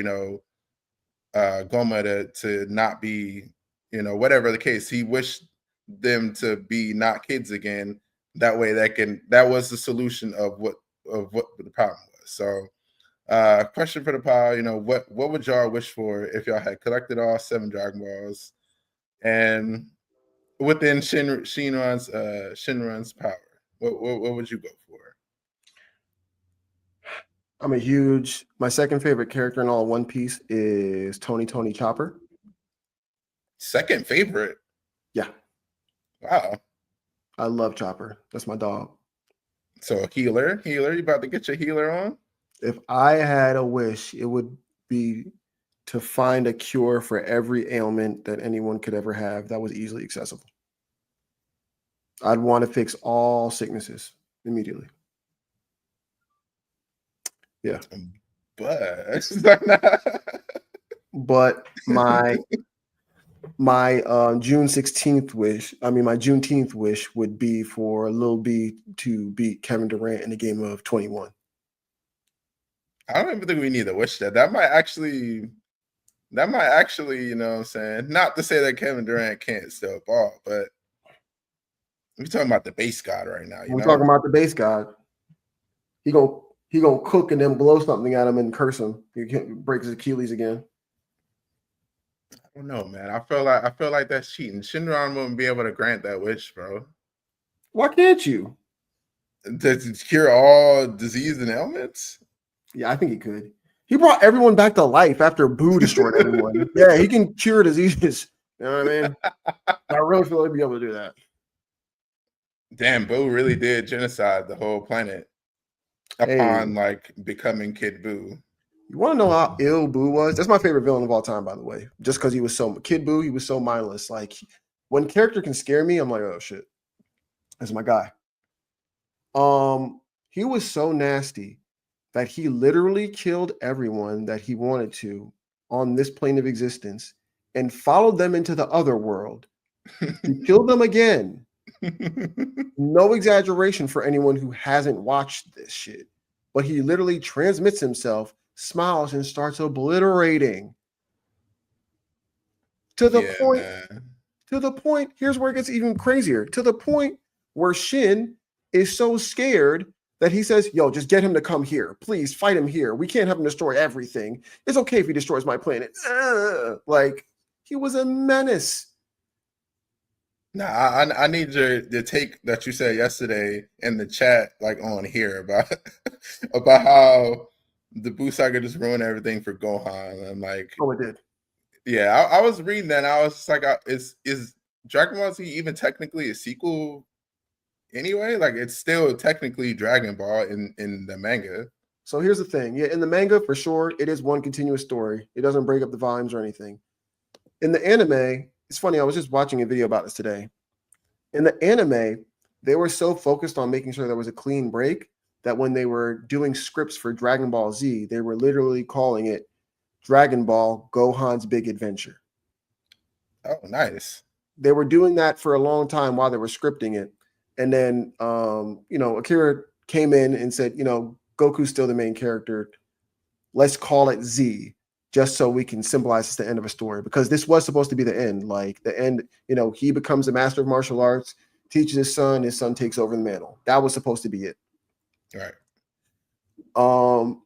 Goma to not be, whatever the case. He wished them to be not kids again. That way, that was the solution of what the problem was. So, question for the pile. What would y'all wish for if y'all had collected all 7 Dragon Balls and within Shinran's power? What would you go for? My second favorite character in all of One Piece is Tony Chopper. Second favorite? Yeah. Wow. I love Chopper. That's my dog. So healer, you about to get your healer on? If I had a wish, it would be to find a cure for every ailment that anyone could ever have that was easily accessible. I'd want to fix all sicknesses immediately. Yeah. But my June 16th wish, my Juneteenth wish would be for Lil B to beat Kevin Durant in a game of 21. I don't even think we need to wish that. That might actually, what I'm saying? Not to say that Kevin Durant can't still ball, but we're talking about the base god right now. We're talking about the base god. He gonna cook and then blow something at him and curse him. He breaks his Achilles again. I don't know, man. I feel like that's cheating. Shinron wouldn't be able to grant that wish, bro. Why can't you? To cure all disease and ailments? Yeah, I think he could. He brought everyone back to life after Boo destroyed everyone. Yeah, he can cure diseases. You know what I mean? I really feel like he'd be able to do that. Damn, Boo really did genocide the whole planet upon like becoming Kid Boo. You want to know how ill Boo was? That's my favorite villain of all time, by the way. Just because he was Kid Boo, he was so mindless. Like when character can scare me, I'm like, oh shit, that's my guy. He was so nasty that he literally killed everyone that he wanted to on this plane of existence and followed them into the other world. He killed them again. No exaggeration for anyone who hasn't watched this shit. But he literally transmits himself, smiles, and starts obliterating. To the point, here's where it gets even crazier. To the point where Shin is so scared that he says, yo, just get him to come here. Please fight him here. We can't have him destroy everything. It's okay if he destroys my planet. Like, he was a menace. Nah, I need the take that you said yesterday in the chat, like on here about about how the Buu saga just ruined everything for Gohan. I'm like, oh, it did. Yeah, I was reading that. And I was just like, is Dragon Ball Z even technically a sequel? Anyway, like it's still technically Dragon Ball in the manga. So here's the thing. Yeah, in the manga, for sure, it is one continuous story. It doesn't break up the volumes or anything. In the anime, it's funny, I was just watching a video about this today. In the anime, they were so focused on making sure there was a clean break that when they were doing scripts for Dragon Ball Z, they were literally calling it Dragon Ball Gohan's Big Adventure. Oh, nice. They were doing that for a long time while they were scripting it. And then, Akira came in and said, Goku's still the main character. Let's call it Z, just so we can symbolize it's the end of a story. Because this was supposed to be the end. Like the end, he becomes a master of martial arts, teaches his son takes over the mantle. That was supposed to be it. Right. Along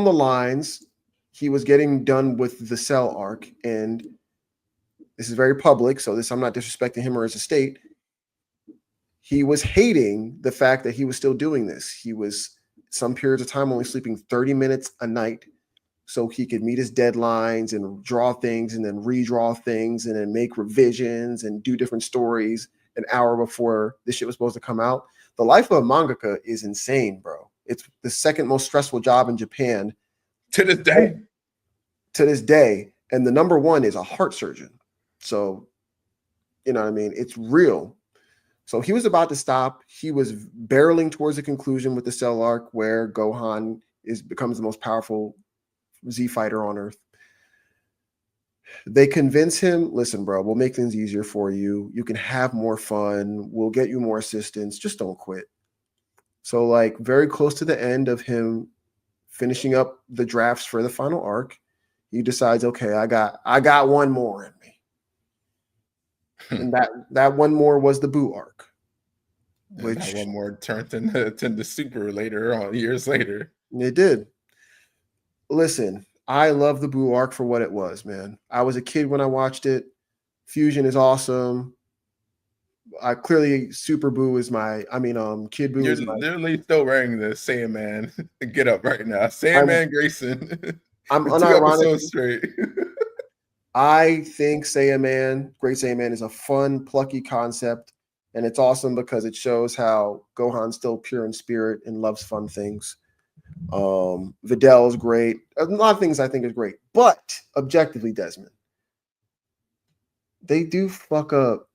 the lines, he was getting done with the Cell arc, and this is very public, so I'm not disrespecting him or his estate. He was hating the fact that he was still doing this. He was some periods of time only sleeping 30 minutes a night so he could meet his deadlines and draw things and then redraw things and then make revisions and do different stories an hour before this shit was supposed to come out. The life of a mangaka is insane, bro. It's the second most stressful job in Japan. To this day. And the number one is a heart surgeon. So, you know what I mean? It's real. So he was about to stop. He was barreling towards the conclusion with the Cell arc where Gohan becomes the most powerful Z fighter on Earth. They convince him, listen, bro, we'll make things easier for you. You can have more fun. We'll get you more assistance. Just don't quit. So like very close to the end of him finishing up the drafts for the final arc, he decides, okay, I got one more in me. And that one more was the Boo arc. Which that one more turned into Super later on, years later. It did. Listen, I love the Boo arc for what it was, man. I was a kid when I watched it. Fusion is awesome. Clearly Super Boo is Kid Boo is my... You're literally still wearing the Saiyaman get up right now. Saiyaman Grayson. I'm unironically straight. I think Great Saiyaman is a fun, plucky concept. And it's awesome because it shows how Gohan's still pure in spirit and loves fun things. Videl is great. A lot of things I think is great. But objectively, Desmond, they do fuck up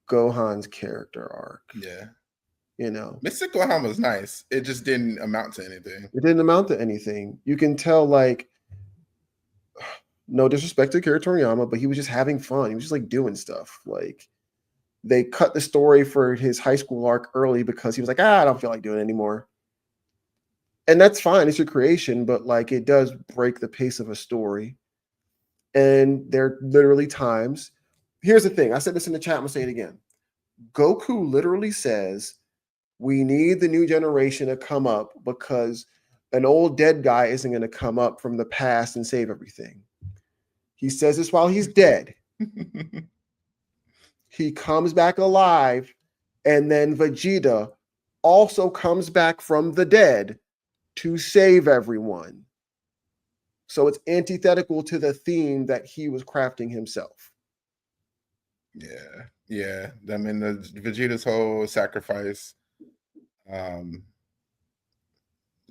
Gohan's character arc. Yeah. Mystic Gohan was nice. It just didn't amount to anything. It didn't amount to anything. You can tell, like, no disrespect to Akira Toriyama, but he was just having fun. He was just like doing stuff. Like, they cut the story for his high school arc early because he was like, I don't feel like doing it anymore. And that's fine. It's your creation, but like it does break the pace of a story. And there are literally times. Here's the thing. I said this in the chat. I'm going to say it again. Goku literally says, we need the new generation to come up because an old dead guy isn't going to come up from the past and save everything. He says this while he's dead. He comes back alive, and then Vegeta also comes back from the dead to save everyone. So it's antithetical to the theme that he was crafting himself. Yeah. I mean, the Vegeta's whole sacrifice,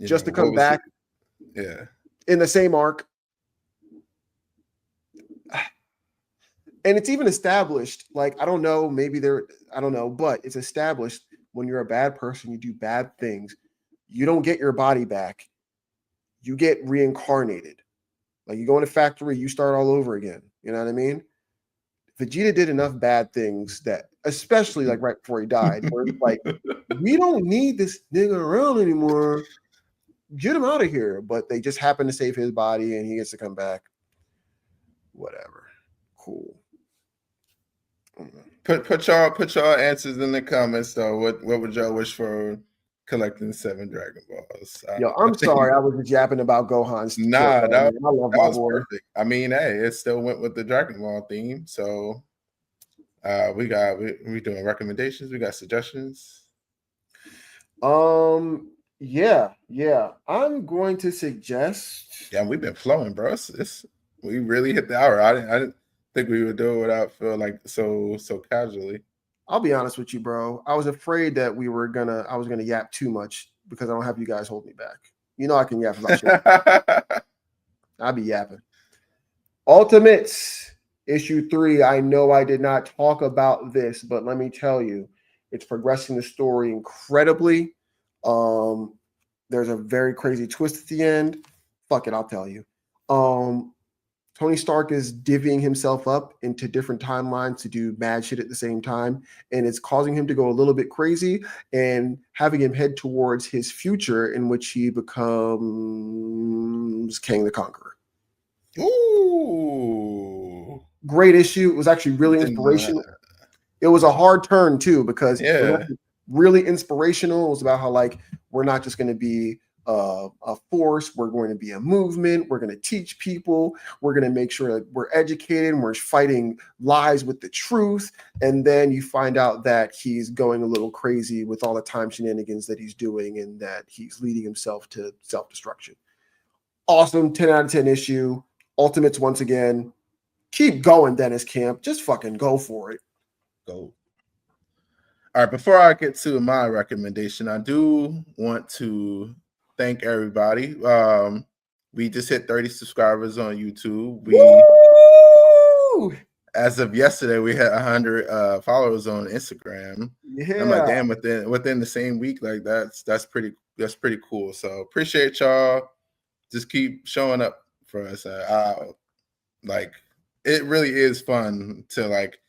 just to come back, in the same arc. And it's even established, like, I don't know, but it's established when you're a bad person, you do bad things, you don't get your body back, you get reincarnated. Like, you go in a factory, you start all over again. You know what I mean? Vegeta did enough bad things that, especially like right before he died, where it's like, we don't need this nigga around anymore. Get him out of here. But they just happen to save his body and he gets to come back. Whatever. Cool. Put y'all answers in the comments though. What would y'all wish for collecting 7 Dragon Balls? I'm sorry, I was just yapping about Gohan's. Nah, that was perfect. I mean, hey, it still went with the Dragon Ball theme. So we doing recommendations, we got suggestions. Yeah. I'm going to suggest. Yeah, we've been flowing, bro. We really hit the hour. I didn't think we would do it without feeling like so casually. I'll be honest with you, bro. I was afraid that I was gonna yap too much because I don't have you guys hold me back. I can yap about shit. I'll be yapping. Ultimates issue 3. I know I did not talk about this, but let me tell you, it's progressing the story incredibly. There's a very crazy twist at the end. Fuck it, I'll tell you. Tony Stark is divvying himself up into different timelines to do bad shit at the same time, and it's causing him to go a little bit crazy and having him head towards his future in which he becomes Kang the Conqueror. Ooh. Great issue. It was actually really inspirational. It was a hard turn too, because it was really inspirational. It was about how, like, we're not just going to be a force, we're going to be a movement, we're going to teach people, we're going to make sure that we're educated and we're fighting lies with the truth. And then you find out that he's going a little crazy with all the time shenanigans that he's doing, and that he's leading himself to self-destruction. Awesome 10 out of 10 issue. Ultimates once again. Keep going, Dennis Camp. Just fucking go for it. Go. All right, before I get to my recommendation, I do want to thank everybody. We just hit 30 subscribers on YouTube. Woo! As of yesterday, we had 100 followers on Instagram. Yeah. I'm like, damn, within the same week, like that's pretty cool. So appreciate y'all. Just keep showing up for us. Like, it really is fun to, like,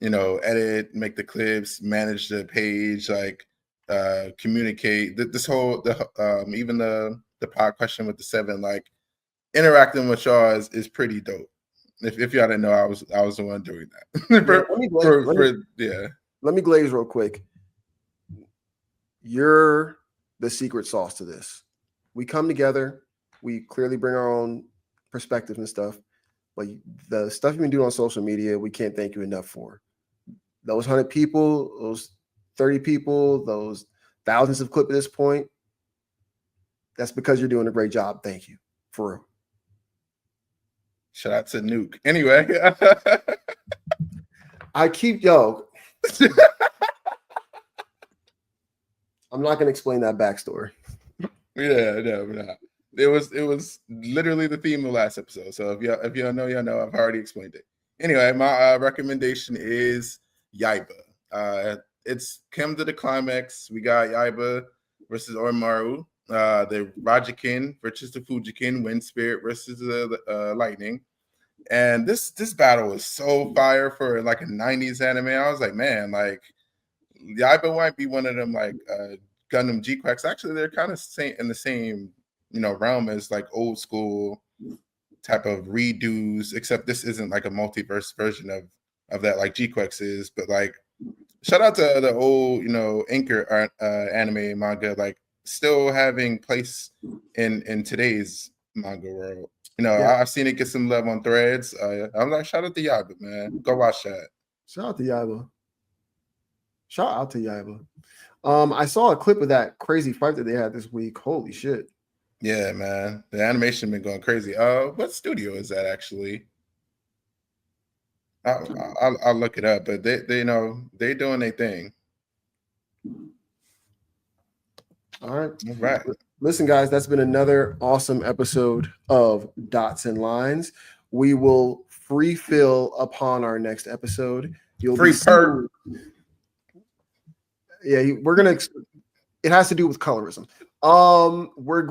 you know, edit, make the clips, manage the page, like, communicate. This whole even the pod question with the 7, like, interacting with y'all is pretty dope. If y'all didn't know, I was the one doing that. Let me glaze real quick. You're the secret sauce to this. We come together, we clearly bring our own perspective and stuff, but the stuff you've been doing on social media, we can't thank you enough for. Those 100 people, those 30 people, those thousands of clips at this point, that's because you're doing a great job. Thank you. For real. Shout out to Nuke. Anyway. I'm not going to explain that backstory. Yeah, no, we're not. It was literally the theme of last episode. So if y'all know, y'all know. I've already explained it. Anyway, my recommendation is Yaiba. It's come to the climax. We got Yaiba versus Oromaru. The Rajakin versus the Fujikin. Wind Spirit versus the Lightning. And this battle was so fire for, like, a 90s anime. I was like, man, like, Yaiba might be one of them, like, Gundam GQuuuuuux. Actually, they're kind of in the same, you know, realm as, like, old school type of redos, except this isn't like a multiverse version of that, like GQuuuuuux is. But, like, shout out to the old, you know, anchor anime manga, like, still having place in today's manga world. You know, yeah. I've seen it get some love on Threads. I'm like, shout out to Yaiba, man. Go watch that. Shout out to Yaiba. I saw a clip of that crazy fight that they had this week. Holy shit. Yeah, man. The animation been going crazy. What studio is that actually? I'll look it up, but they you know, they doing their thing. All right. Listen, guys, that's been another awesome episode of Dots and Lines. We will free fill upon our next episode. You'll free per. Yeah, we're gonna. It has to do with colorism. We're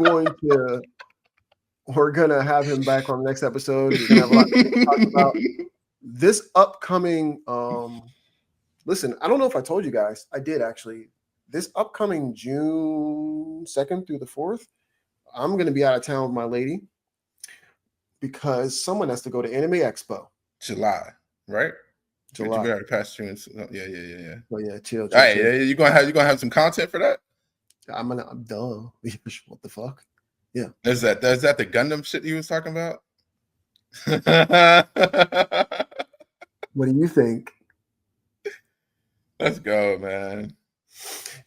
gonna have him back on the next episode. We're gonna have a lot to talk about this upcoming. Listen, I don't know if I told you guys. I did actually. This upcoming June 2nd through the 4th, I'm going to be out of town with my lady because someone has to go to Anime Expo. July, right? July. You already passed June. Yeah. Oh yeah, chill. All right, yeah, you gonna have some content for that? I'm duh. What the fuck? Yeah. Is that the Gundam shit you was talking about? What do you think? Let's go, man.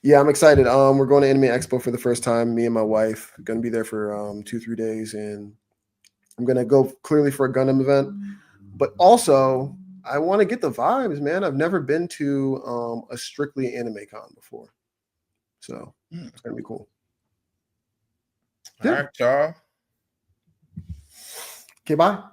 Yeah, I'm excited. We're going to Anime Expo for the first time. Me and my wife are going to be there for 2-3 days, and I'm going to go clearly for a Gundam event, but also I want to get the vibes, man. I've never been to a strictly anime con before, so it's going to be cool. All right, y'all. Okay, bye.